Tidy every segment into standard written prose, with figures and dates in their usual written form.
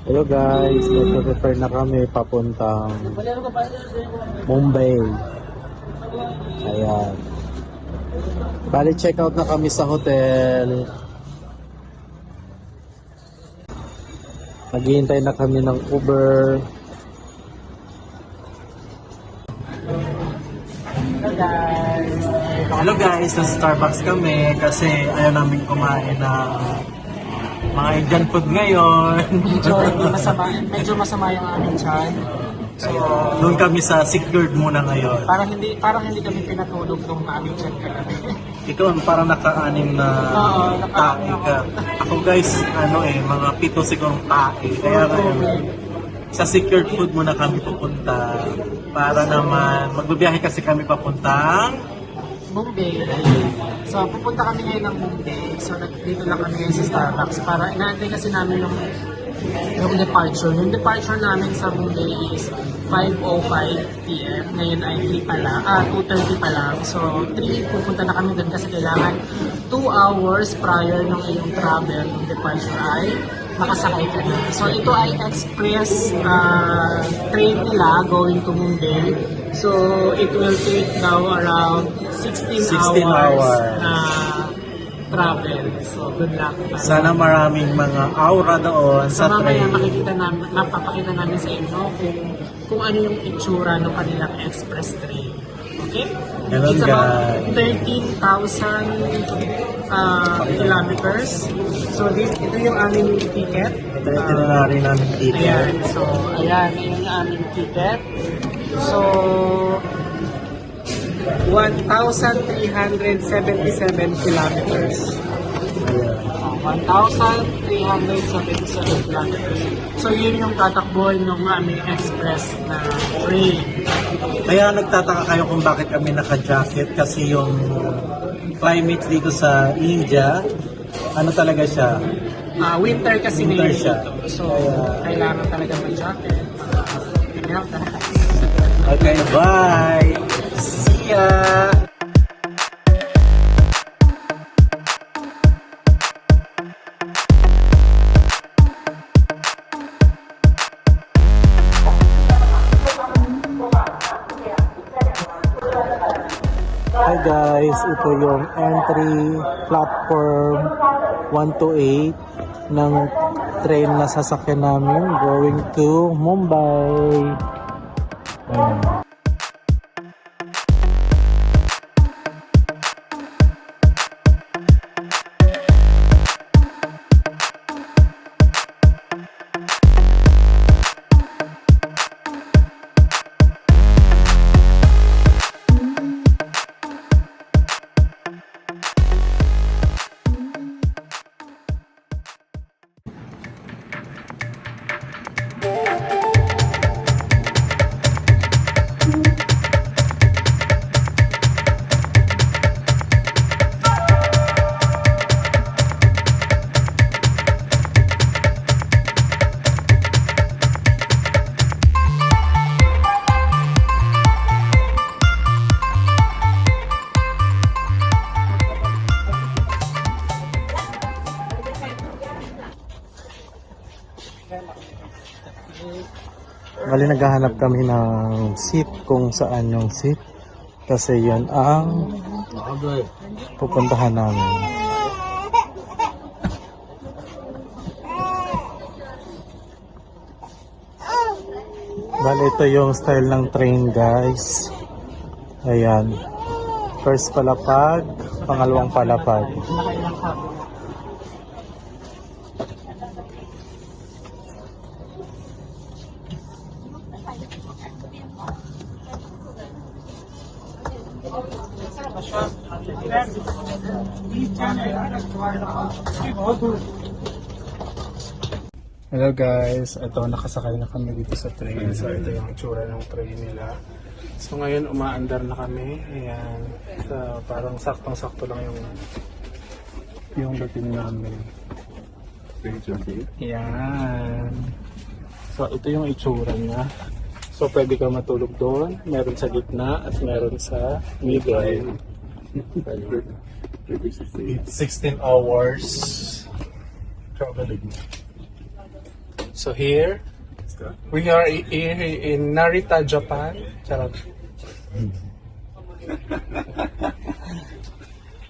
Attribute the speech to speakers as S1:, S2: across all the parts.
S1: Hello guys, nagpe-prepare na kami papuntang Mumbai. Ayan. Bali, check out na kami sa hotel. Naghihintay na kami ng Uber. Hello guys, sa Starbucks kami kasi ayaw namin kumain ng mga Indian food ngayon.
S2: medyo masama yung aming tiyan. So,
S1: Doon kami sa secured muna ngayon.
S2: parang hindi kami pinatulog nung aming tiyan kagabi.
S1: Ikaw parang naka-anim na
S2: Oo,
S1: tae ka. Ako guys, mga 7 sigurong tae. Kaya ngayon, sa secured food muna kami pupunta. Para naman, magbabiyahe kasi kami papuntang
S2: Mumbai. So, pupunta kami ngayon ng Mumbai. So, dito lang kami ngayon sa Starbucks para inaantay kasi namin yung departure. Yung departure namin sa Mumbai is 5:05 p.m. Ngayon ay 2:30 pa lang. So, 3 pupunta na kami doon kasi kailangan 2 hours prior ng iyong travel, yung departure ay makasakay ka na. So, ito ay express train nila going to Mumbai. So, it will take now around 16 hours na travel. So, good luck.
S1: sana maraming mga aura doon
S2: So,
S1: sa
S2: mamaya
S1: train.
S2: mapapakita namin sa inyo kung ano yung itsura ng kanilang express train. Okay?
S1: Hello,
S2: It's about
S1: guys.
S2: 13,000 kilometers. So, ito yung aming ticket.
S1: Ito yung tinanari namin dito.
S2: Ayan. So, ayan. Ayan yung aming ticket. So, 1,377 kilometers.
S1: Ayan.
S2: 1,377 kilometers. So, yun yung tatakbuhin ng aming express na train.
S1: Kaya nagtataka kayo kung bakit kami naka-jacket kasi yung climate dito sa India, ano talaga siya?
S2: Winter kasi
S1: Winter
S2: ngayon
S1: siya.
S2: dito. So, kailangan talaga mag-jacket. Ayan, tara.
S1: Okay, bye! See ya! Hi guys, ito yung entry platform 128 ng train na sasakyan namin going to Mumbai. Ayan. Bali, naghahanap kami ng seat kung saan yung seat kasi yun ang pupuntahan namin. Bali, ito yung style ng train guys. Ayan. First palapag, pangalawang palapag.
S2: Nakailang hapon.
S3: Hello guys, ito nakasakay na kami dito sa train. So ito yung itsura ng train nila. So ngayon umaandar na kami. Ayan. So, parang saktong-sakto lang yung dating namin. Ayan. So ito yung itsura niya. So pwede ka matulog doon. Meron sa gitna at meron sa middle.
S1: 16 hours traveling.
S3: So here, we are here in Narita, Japan. Charot.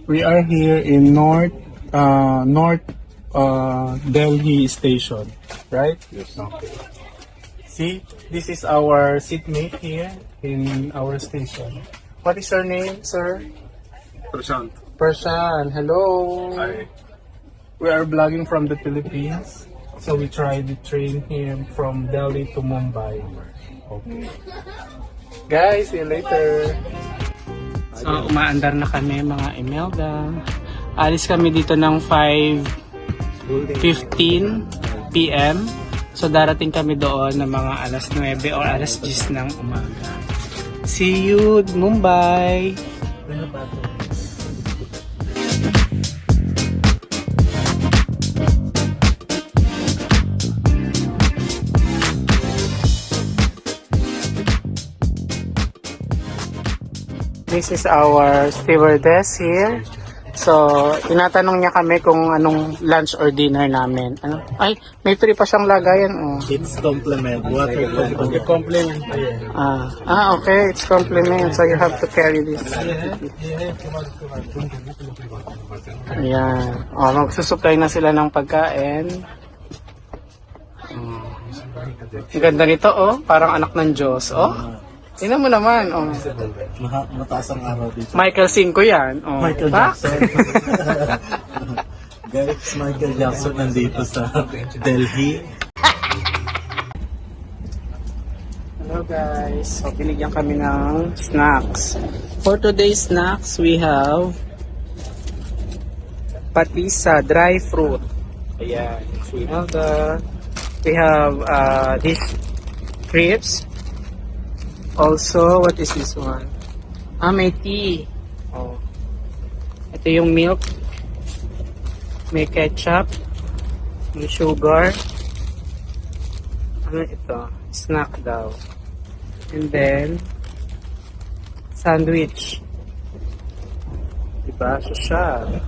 S3: We are here in North Delhi Station, right?
S1: Yes.
S3: Okay. See, this is our seatmate here in our station. What is your name, sir?
S1: Prashant.
S3: Pershan. Hello.
S1: Hi.
S3: We are vlogging from the Philippines. So we tried the train here from Delhi to Mumbai. Okay. Guys, see you later. So umaandar na kami mga Imelda. Alis kami dito ng 5:15 PM. So darating kami doon ng mga alas 9 or alas 10 ng umaga. See you Mumbai. This is our stewardess here. So, tinatanong niya kami kung anong lunch or dinner namin. Ano? Ay, may free pa siyang lagayan. Oh.
S1: It's compliment. Water compliment.
S3: Compliment.
S2: Okay, it's compliment. So you have to carry this. Ayan. Oh, magsusupply na sila ng pagkain. Ang ganda nito, oh. Parang anak ng Diyos, oh. Tingnan mo naman, oh.
S1: Mataas ang araw dito.
S2: Michael 5 yan, oh.
S1: Michael
S2: Ba?
S1: Jackson. Guys, Michael Jackson nandito sa Delhi.
S2: Hello guys, so binigyan kami ng snacks. For today's snacks, we have patisa, dry fruit. Ayan, we have these crepes. Also, what is this one? May tea. Oh. Ito yung milk. May ketchup. May sugar. Ano ito? Snack daw. And then, sandwich. Diba? Social.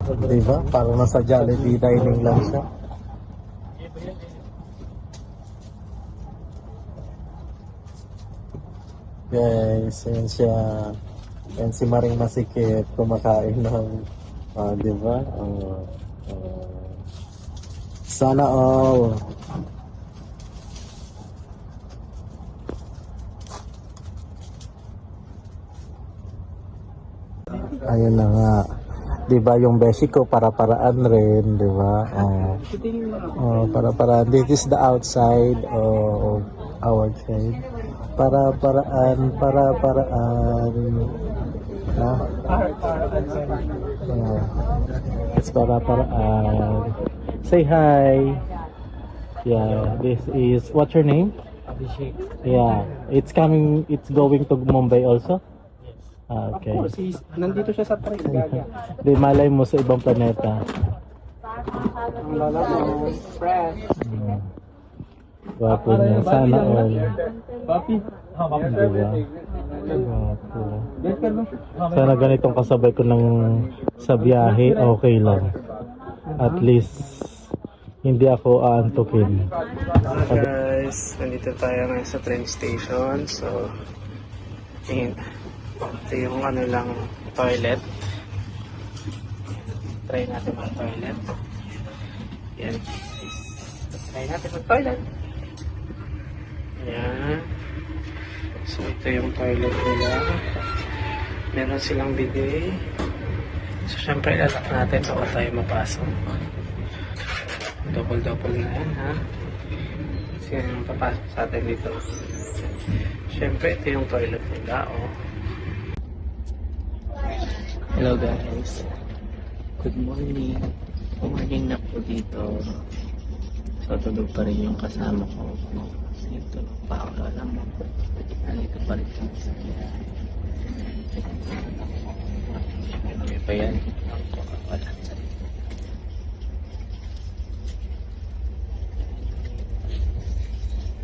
S1: Diba? Parang nasa Jollibee dining lang siya. Guys, yan siya. Yan si Maring Masikip kumakain ng, di ba? Sana all. Ayun na nga. Di ba yung beshi ko para-paraan rin, di ba? Para-paraan. This is the outside of our side. Para-paraan. It's para-paraan. Say hi. Yeah, this is, what's your name?
S2: Abhishek.
S1: Yeah, it's going to Mumbai also? Okay.
S2: Of course, nandito siya sa train. Gaga.
S1: Di malay mo sa ibang planeta.
S2: Ang lala mo, fresh.
S1: Gwapo niya. Sana all.
S2: Papi.
S1: Diba? Gwapo. Sana ganitong kasabay ko sa biyahe, okay lang. At least, hindi ako aantukin.
S2: Guys, nandito tayo ngayon sa train station. So, ito yung lang toilet. Try natin mag toilet. Yan. Try natin mag toilet. Yan. So, ito yung toilet nila. Meron silang bidet. So, syempre, ilalak natin baka tayo mapasok. Double na yan, ha? Kasi yung papasok sa atin dito. Syempre, ito yung toilet nila, oh. Hello guys. Good morning. Morning na po dito. So, tulog pa rin yung kasama ko. Kasi tulog pa ako. Alam mo. Nalito pa rin yung sa may pa yan. Wala.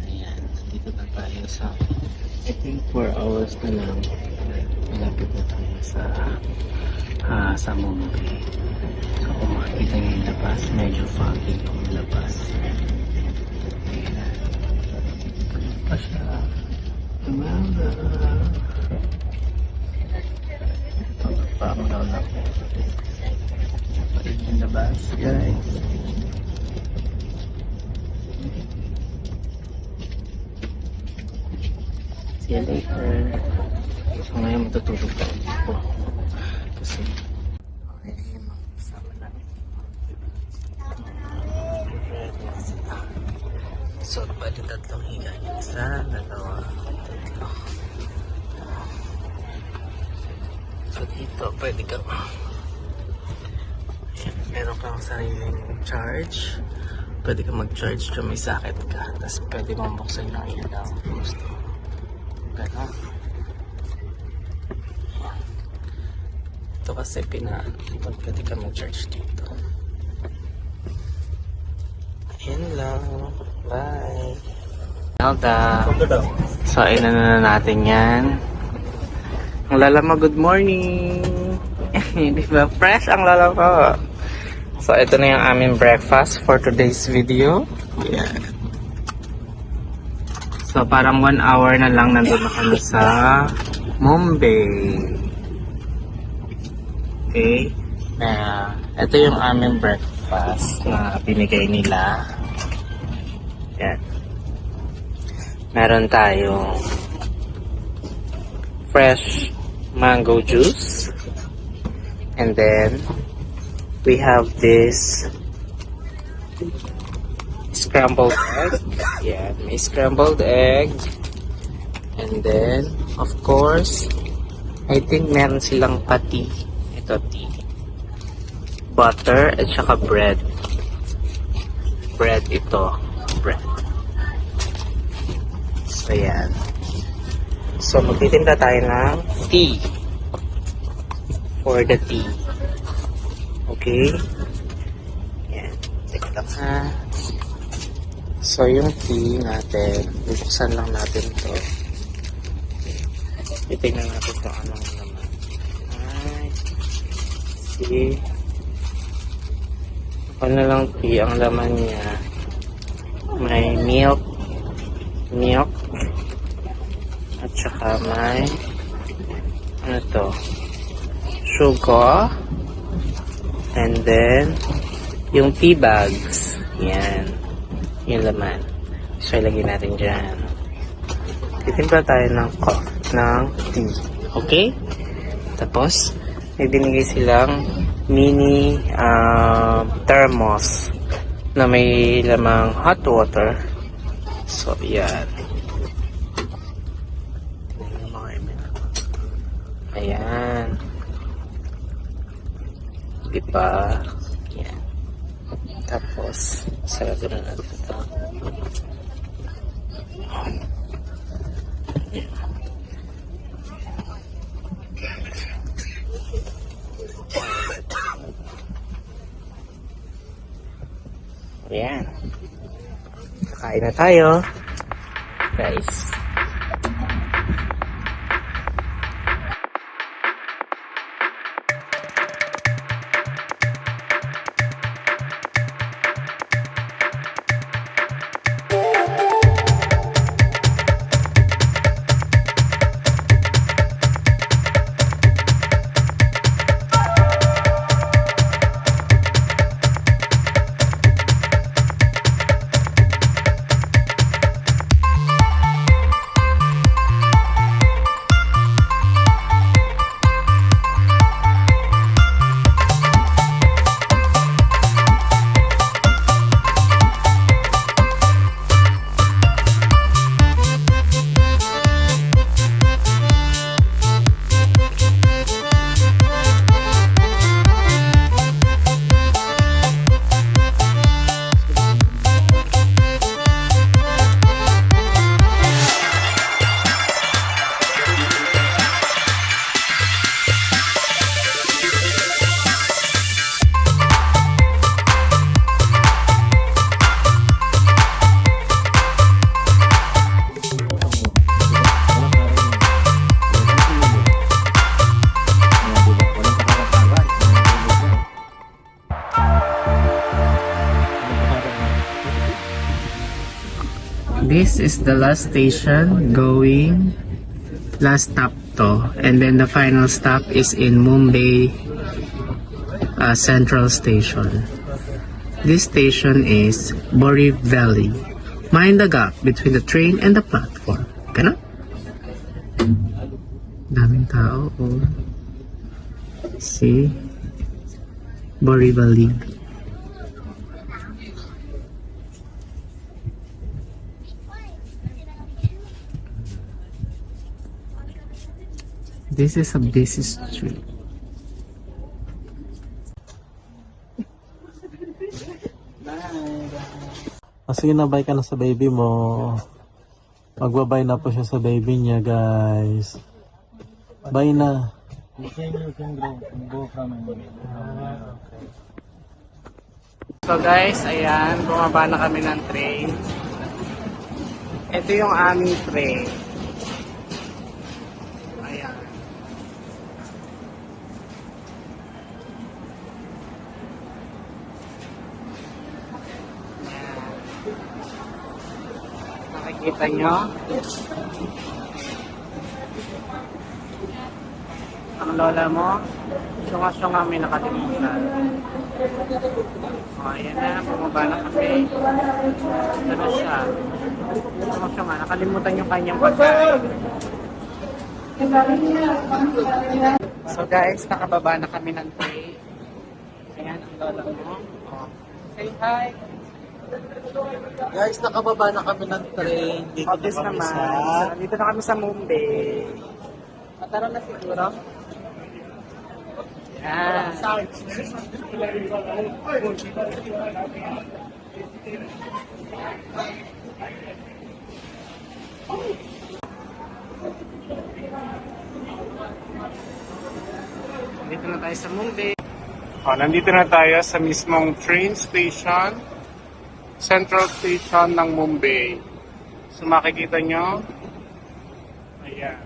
S2: Ayan. Dito na tayo sa I think 4 hours na lang. Malapit na tayo sa Mumbai. So kung makikita nyo yung labas, medyo foggy itong labas.
S3: See you later. So ngayon matutulog tayo dito. Kasi okay, mag-sama namin. Ready na sila. So bali tatlong higa. Isa, dalawa, tatlo. So dito pwede kang meron kang sariling charge. Pwede kang mag-charge kung may sakit ka. Tapos pwede mong buksan yung ilaw. Gusto. Ganon. Ito kasi pwede ka mag-charge dito. Ayan lang. Bye. Nelda. So, na natin yan. Ang lala mo, good morning. Di ba? Fresh ang lala ko. So, ito na yung aming breakfast for today's video. Yeah. So, parang 1 hour na lang nandun na kami sa Mumbai. Okay. Ito yung aming breakfast na binigay nila. Yan. Meron tayong fresh mango juice. And then, we have this scrambled egg. Yeah, may scrambled egg. And then, of course, I think meron silang pati. Ito, tea. Butter at saka bread. Bread ito. Bread. So, yan. So, magtitinda tayo ng tea. For the tea. Okay? Yan. Take lang ha. So, yung tea natin, bubuksan lang natin to. Titignan natin kung anong laman. Ay. See? Ano lang tea, ang laman niya. May milk. At saka may ano to? Sugar. And then, yung tea bags. Yan. Yung laman. So, ilagay natin dyan. Titimpla tayo ng tea. Okay? Tapos, may binigay silang mini thermos na may lamang hot water. So, yan. Ayan. Diba? Yan. Tapos, sarado na natin ito. Ayan. Kakain na tayo. Guys. This is the last station going, last stop to, and then the final stop is in Mumbai Central Station. This station is Borivali. Mind the gap between the train and the platform. Ganun?
S2: siya, oo. See? Boribalig. This is a busy street.
S1: Sige na, bye ka na sa baby mo. Magbabay na po siya sa baby niya, guys. Bye na.
S2: So guys, ayan, bumaba na kami ng train. Ito yung aming train. Ayan. Nakikita nyo? Ang lola mo, syunga-syunga may nakalimutan. O, ayan na, bumaba na kami. Ito na siya. Syunga-syunga, nakalimutan yung kanyang pagkain. So guys, nakababa na kami ng train. Ayan, ang lola mo. O, say hi.
S1: Guys, nakababa na kami ng train. Dito na
S2: Obvious
S1: kami
S2: naman. So, dito na kami sa Mumbai. Mataro na siguro. Yan. Dito na tayo sa Mumbai.
S3: Nandito na tayo sa mismong train station, Central Station ng Mumbai. So makikita nyo, ayan.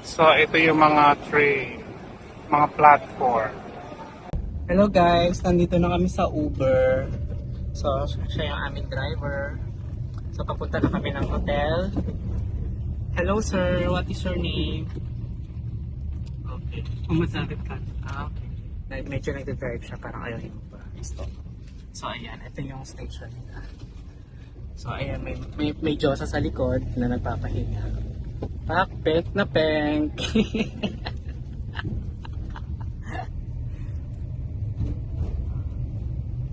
S3: So ito yung mga train, mga platform.
S2: Hello guys, nandito na kami sa Uber. So, siya yung aming driver. So, papunta na kami ng hotel. Hello sir, what is your name? Okay. Umasakit ka? Okay. Medyo nag-drive siya, parang ayaw yung stop. So, ayan, ito yung station nila. So, ayan, may Diyosa sa likod na nagpapahinga. Pakpek na penk!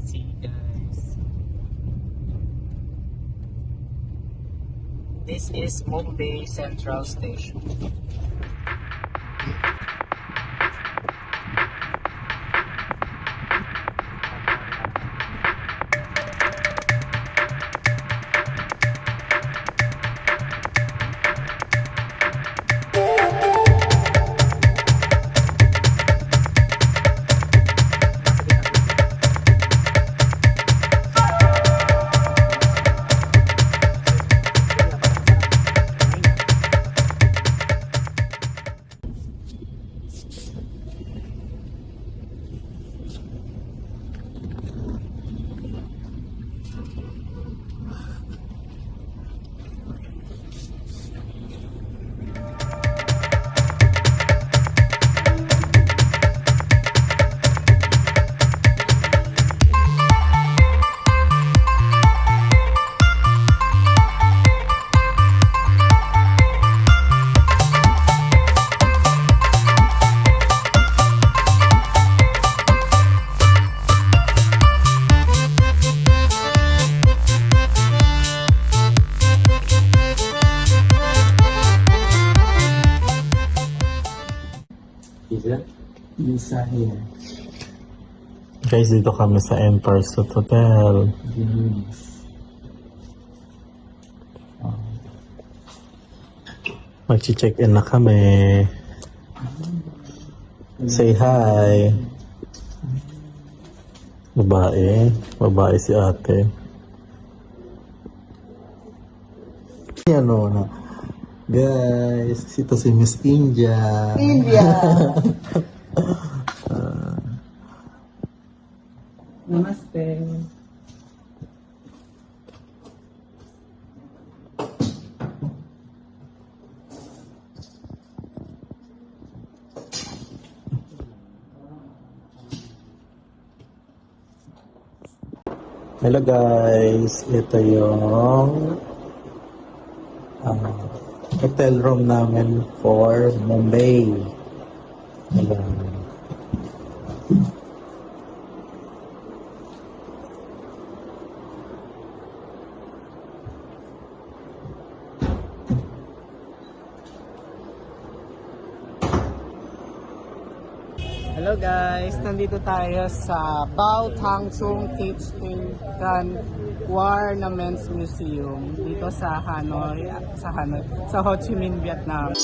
S2: See guys. This is Mumbai Central Station. Visa here.
S1: Guys, dito kami sa Empire Suite Hotel. Mag-check-in na kami. Say hi. Babae. Babae si ate. Ano na. Guys, ito si Miss India.
S2: Namaste.
S1: Hello guys, ito yung hotel room namin for Mumbai. Ayan.
S2: Hello guys, nandito tayo sa Bao Thang Chung Thich Tan Ornaments Museum dito sa Hanoi, sa Ho Chi Minh, Vietnam.